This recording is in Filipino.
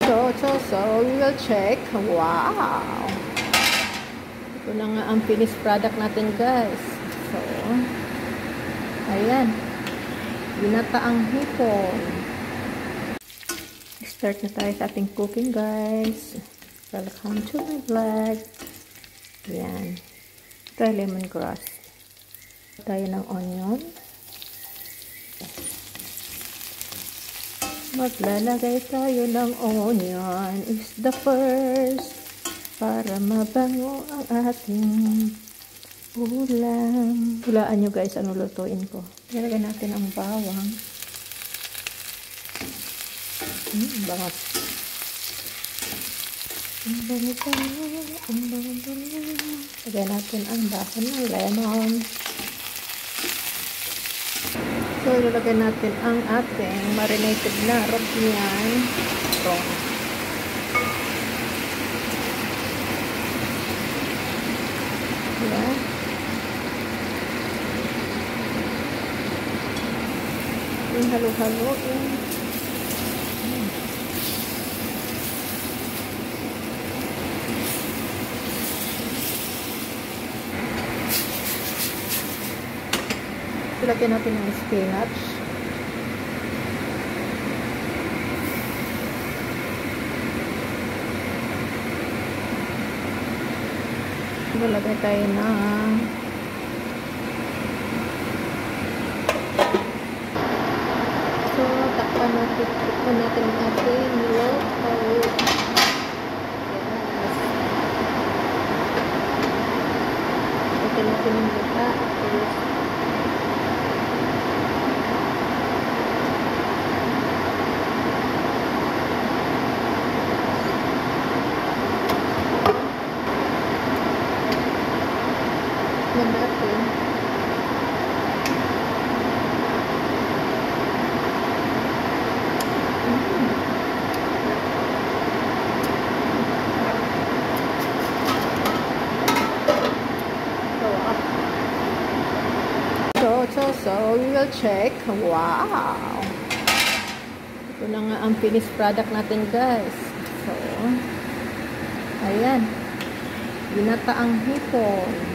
So we will check. Wow! Ito na nga ang finished product natin, guys. So, ayan. Ginataang hipon. Start na tayo sa ating cooking, guys. Welcome to my vlog. Ayan. Ito ay lemongrass. Tayo ng onion. Maglalagay tayo ng onion is the first para mabango ang ating ulam. Hulaan nyo, guys, ano lutuin ko. Ilagay natin ang bawang. Bangot. Ang bango-bango. Lagay natin ang dahon ng lemon. So, ilalagay natin ang ating marinated na Rompian prawn. Ayan. Yung halo-haloin. Ilagyan natin ang spinach. Ilagay tayo ng takpan natin ang ating milk powder. Ilagyan natin ang lupa. Natin. So we will check. Wow! Ito na nga ang finished product natin, guys. So, ayan. Ginataang hipon.